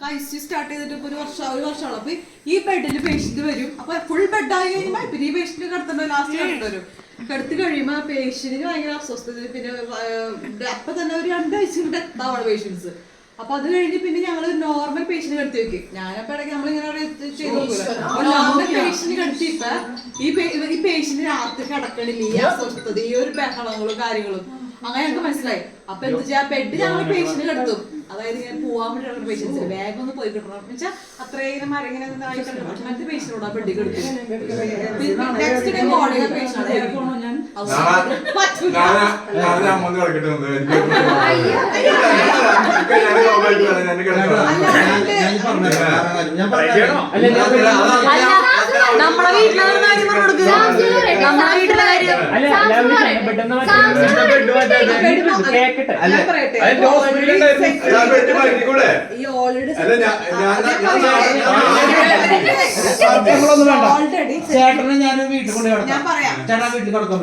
ICU start ചെയ്തിട്ട് ഇപ്പൊ ഒരു വർഷമാണ്. അപ്പൊ ഈ ബെഡിൽ പേഷ്യന്റ് വരും. അപ്പൊ ഫുൾ ബെഡ് ആയി കഴിയുമ്പോ പിന്നെ ഈ പേഷ്യന്റ് കിടത്തേണ്ട ലാസ്റ്റ് കിടത്തി വരും. കിടത്തി കഴിയുമ്പോ പേഷ്യന്റിന് ഭയങ്കര അസ്വസ്ഥത. പിന്നെ അപ്പൊ തന്നെ ഒരു 2 ആഴ്ച എത്താവാണ് പേഷ്യൻസ്. അപ്പൊ അത് കഴിഞ്ഞ് പിന്നെ ഞങ്ങള് നോർമൽ പേഷ്യന്റ് കിടത്തി വെക്കും. ഞാനപ്പോ ഇടയ്ക്ക് നമ്മളിങ്ങനെ ചെയ്ത് നോർമൽ പേഷ്യന്റ് കിടത്തിയപ്പോ ഈ പേഷ്യന്റ് രാത്രി കിടക്കണില്ല, ഈ അസ്വസ്ഥത, ഈ ഒരു ബഹളങ്ങളും കാര്യങ്ങളും അങ്ങനെ ഞങ്ങൾക്ക് മനസ്സിലായി. അപ്പൊ എന്താ ചെയ്യാ, ബെഡ് ഞങ്ങൾ പേഷ്യന്റ് കിടത്തും. അതായത് ഇങ്ങനെ പോവാൻ വേണ്ടിയുള്ള പേഷ്യൻസിന് വേഗം ഒന്ന് പോയി കിട്ടണം എന്ന് വെച്ചാൽ അത്രയും മരങ്ങനെ അങ്ങനത്തെ പേഷ്യനോട് ആ ബെഡ് കിടത്തും. നെക്സ്റ്റ് ഡേ മോർണിംഗ് പേഷ്യന്റ് നമ്മളെ വീട്ടിലെ ചേട്ടനെ ഞാൻ വീട്ടിൽ കൊണ്ട് ചേട്ടാ വീട്ടിൽ കിടക്കാൻ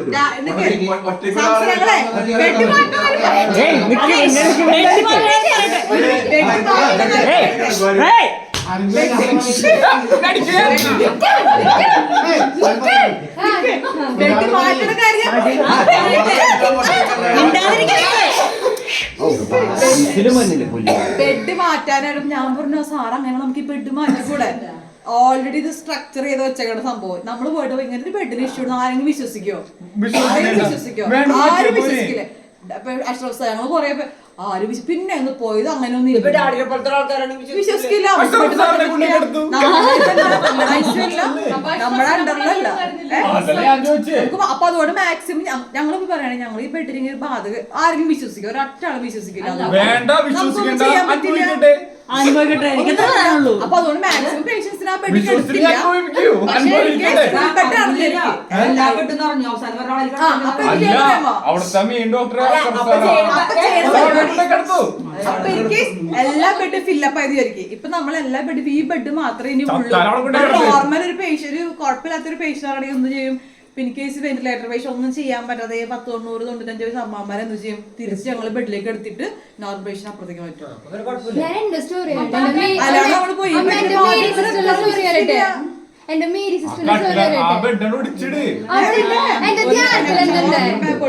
ബെഡ് മാറ്റാനായിട്ട് ഞാൻ പറഞ്ഞു സാർ അങ്ങനെ നമുക്ക് ഈ ബെഡ് മാറ്റിക്കൂടെ, ഓൾറെഡി ഇത് സ്ട്രക്ചർ ചെയ്ത് വെച്ചേക്കണ സംഭവം. നമ്മൾ പോയിട്ട് ഇങ്ങനത്തെ ബെഡിന് ഇഷ്യൂ ആരെങ്കിലും വിശ്വസിക്കോ? ആരും വിശ്വസിക്കില്ല. അഷ്റഫ് സാർ ഞങ്ങൾ കൊറേ ആരും പിന്നെ ഒന്ന് പോയത് അങ്ങനെയൊന്നും വിശ്വസിക്കില്ല. നമ്മുടെ അണ്ടറിലല്ല. അപ്പൊ അതുകൊണ്ട് മാക്സിമം ഞങ്ങളിപ്പോ പറയണേ, ഞങ്ങൾ ഈ ബെഡിന് ബാധക ആരെങ്കിലും വിശ്വസിക്കുക, ഒരൊറ്റാളും വിശ്വസിക്കില്ല. ചെയ്യാൻ പറ്റില്ല, അനുഭവിക്കട്ടെ. അപ്പൊ അതുകൊണ്ട് മാക്സിമം പേഷ്യൻസിന് ആ ബെഡ് എടുത്തില്ല. എല്ലാ ബെഡ് ഫില്ലപ്പ് ആയത് വിചാരിക്കും. ഇപ്പൊ നമ്മൾ എല്ലാ ബെഡ് ഈ ബെഡ് മാത്രമേ ഇനി ഉള്ളൂ. നോർമൽ ഒരു പേഷ്യന്റ്, ഒരു കുഴപ്പമില്ലാത്തൊരു പേഷ്യന്റ് ആണെങ്കിൽ എന്ത് ചെയ്യും? ഇൻ കേസ് വെന്റിലേറ്റർ പേഷ്യൻ ഒന്നും ചെയ്യാൻ പറ്റാതെ 90-95 അമ്മമാരെ എന്ത് ചെയ്യും? തിരിച്ച് ഞങ്ങൾ ബെഡിലേക്ക് എടുത്തിട്ട് നോർമൽ പേഷ്യൻ അപ്പുറത്തേക്ക് പറ്റും. എന്റെ മേരി സിസ്റ്ററിന്റെ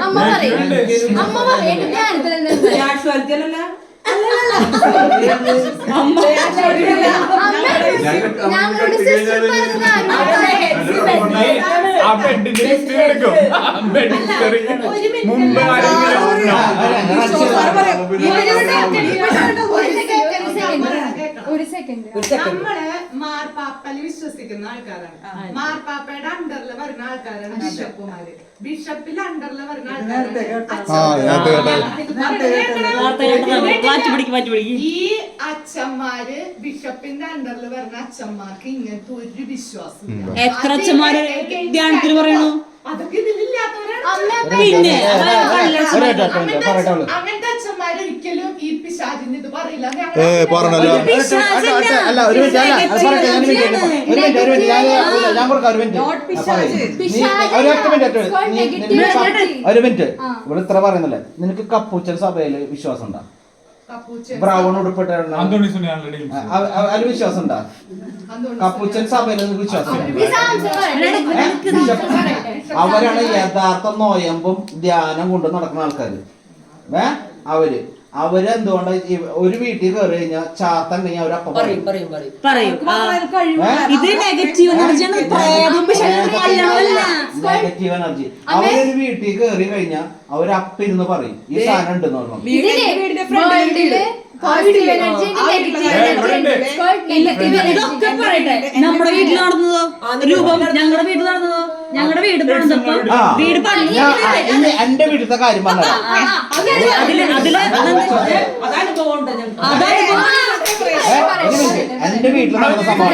അമ്മ ഒരു സെക്കൻഡ് നമ്മള് മാർപ്പാപ്പയിൽ വിശ്വസിക്കുന്ന ആൾക്കാരാണ്. മാർപ്പാപ്പയുടെ അണ്ടറിൽ വരുന്ന ആൾക്കാരാണ് ബിഷപ്പുമാര്. ബിഷപ്പിൽ അണ്ടറിൽ വരുന്ന ആൾക്കാരാണ് ഈ അച്ഛന്മാര്. ബിഷപ്പിന്റെ അണ്ടറിൽ വരുന്ന അച്ഛന്മാർക്ക് ഇങ്ങനത്തെ ഒരു വിശ്വാസം. എത്ര അച്ഛന്മാര് ധ്യാനത്തിന് പറയണു? അതൊക്കെ ഇതിലില്ലാത്തവരാണ്. അങ്ങനത്തെ അച്ഛന്മാര് ഒരിക്കലും ഈ പിശാചിന് ഇത് പറയില്ല. ഒരു മിനിറ്റ്, ഇവിടെ ഇത്ര പറയുന്നല്ലേ, നിനക്ക് കപ്പൂച്ചൻ സഭയില് വിശ്വാസം ഉണ്ടാ? ബ്രൗൺ ഉടുപ്പിട്ട അതിൽ വിശ്വാസം ഉണ്ടാ? കപ്പൂച്ചൻ സഭയിൽ വിശ്വാസം? അവരാണ് യഥാർത്ഥ നോയമ്പും ധ്യാനം കൊണ്ട് നടക്കുന്ന ആൾക്കാര്. അവരെന്തുകൊണ്ട് ഒരു വീട്ടിൽ കയറി കഴിഞ്ഞാൽ ചാത്തൻ കഴിഞ്ഞാൽ അവരപ്പം പറയും. Negative energy. അവരൊരു വീട്ടിൽ കയറി കഴിഞ്ഞാൽ അവരപ്പിരുന്ന് പറയും ഈ സാധനം ഉണ്ടെന്ന് പറഞ്ഞു. നമ്മുടെ വീട്ടിൽ നടന്നതോ രൂപം, ഞങ്ങളുടെ വീട്ടിൽ നടന്നതോ, ഞങ്ങളുടെ വീട് വീട് എന്റെ വീട്ടിലത്തെ കാര്യം പറഞ്ഞ എന്റെ വീട്ടിൽ നടന്ന സംഭവം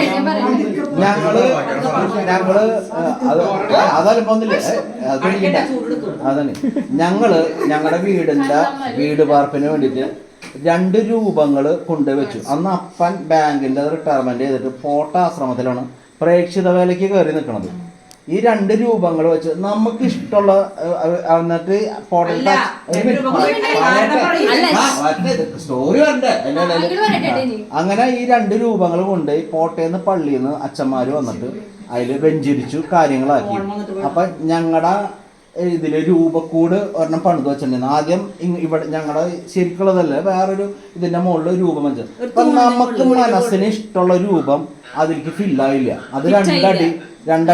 ഞങ്ങള് അതല്ലൊന്നില്ലേ അതന്നെ. ഞങ്ങളുടെ വീട് പാർപ്പിന് വേണ്ടിട്ട് 2 രൂപങ്ങൾ കൊണ്ടുവച്ചു. അന്ന് അപ്പൻ ബാങ്കിന്റെ റിട്ടയർമെന്റ് ചെയ്തിട്ട് പോട്ട ആശ്രമത്തിലാണ് പ്രേക്ഷിത വേലയ്ക്ക് കയറി നിൽക്കുന്നത്. ഈ 2 രൂപങ്ങൾ വെച്ച് നമുക്ക് ഇഷ്ടമുള്ള എന്നിട്ട് സ്റ്റോറി വരണ്ടേ അങ്ങനെ ഈ 2 രൂപങ്ങൾ കൊണ്ട് പോട്ടേന്ന് പള്ളിയിൽ നിന്ന് അച്ഛന്മാര് വന്നിട്ട് അതില് വെഞ്ചരിച്ചു കാര്യങ്ങളാക്കി. അപ്പൊ ഞങ്ങളുടെ ഇതില് രൂപക്കൂട് ഒരെണ്ണം പണിത് വെച്ചിട്ടുണ്ടായിരുന്നു. ആദ്യം ഇവിടെ ഞങ്ങളുടെ ശരിക്കുള്ളതല്ല, വേറൊരു ഇതിന്റെ മുകളിൽ രൂപം വെച്ചത്. അപ്പൊ നമുക്ക് മനസ്സിന് ഇഷ്ടമുള്ള രൂപം അതിലേക്ക് ഫില്ലായില്ല. അത് 2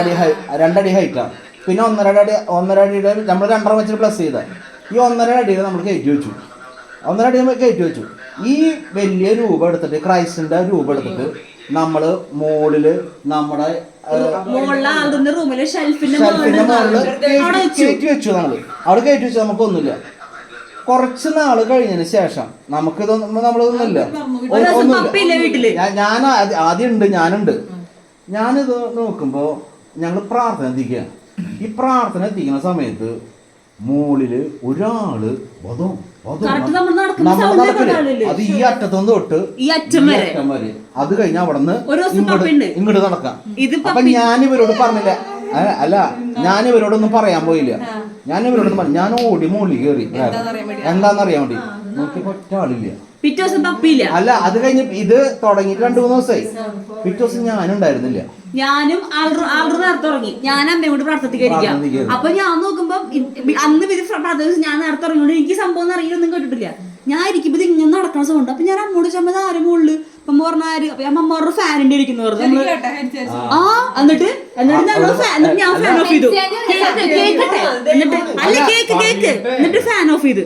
അടി ഹൈറ്റാണ്. പിന്നെ 1.5 അടിയുടെ നമ്മൾ 2.5 വെച്ചിട്ട് പ്ലസ് ചെയ്ത ഈ 1.5 അടിയിൽ നമ്മൾ കയറ്റി വെച്ചു. 1.5 അടി നമ്മൾ കയറ്റി വെച്ചു. ഈ വലിയ രൂപം എടുത്തിട്ട് ക്രൈസ്റ്റിന്റെ രൂപം എടുത്തിട്ട് നമ്മള് മോളില് നമ്മുടെ റൂമില് ഷെൽഫിന്റെ മുകളില് കയറ്റി വെച്ചു. നമ്മള് അവിടെ കയറ്റി വെച്ചു. നമുക്കൊന്നുമില്ല. കുറച്ച് നാള് കഴിഞ്ഞതിന് ശേഷം നമുക്കിതൊന്നും നമ്മളിതൊന്നുമില്ല. ഞാൻ ആദ്യം ഉണ്ട്, ഞാനിത് നോക്കുമ്പോ ഞങ്ങൾ പ്രാർത്ഥന എത്തിക്കുകയാണ്. ഈ പ്രാർത്ഥന എത്തിക്കുന്ന സമയത്ത് മുകളില് ഒരാള് അത് ഈ അറ്റത്തൊന്ന് തൊട്ട് ഈ അറ്റം വരെ അത് കഴിഞ്ഞ അവിടെ നിന്ന് ഇങ്ങോട്ട് നടക്കാം. അപ്പൊ ഞാനിവരോട് പറഞ്ഞില്ല, അല്ല ഞാനിവരോടൊന്നും പറയാൻ പോയില്ല. ഞാനിവരോടൊന്നും പറഞ്ഞു. ഞാൻ ഓടി മുകളിൽ കയറി എന്താന്നറിയാൻ വേണ്ടി നോക്കിയപ്പോ ഒറ്റ ആളില്ല. പിറ്റേ ദിവസം തപ്പിയില്ല. അല്ല അത് കഴിഞ്ഞ് ഇത് തുടങ്ങിയിട്ട് 2-3 ദിവസമായി. പിറ്റേ ദിവസം ഞാനുണ്ടായിരുന്നില്ല. ഞാനും ആളുടെ നേരത്തെ തുടങ്ങി. ഞാൻ അമ്മയോട് പ്രാർത്ഥിക്കാതിരിക്കാം. അപ്പൊ ഞാൻ നോക്കുമ്പോ അന്ന് പ്രാർത്ഥന ഞാൻ നേരത്തെ തുടങ്ങിയോണ്ട് എനിക്ക് സംഭവം അറിയില്ലൊന്നും കേട്ടിട്ടില്ല. ഞാൻ ഇരിക്കുമ്പോ ഇത് ഇങ്ങനെ നടക്കണ സൗണ്ട്. അപ്പൊ ഞാൻ അമ്മോട് ചമ്മ ആരും മുകളില് അമ്മ പറഞ്ഞ ആര് അമ്മമാരുടെ ഫാനിന്റെ ഇരിക്കുന്നു പറഞ്ഞു. എന്നിട്ട് ഞാൻ ഫാൻ ഓഫ് ചെയ്തു. കേക്ക് എന്നിട്ട് ഫാൻ ഓഫ് ചെയ്ത്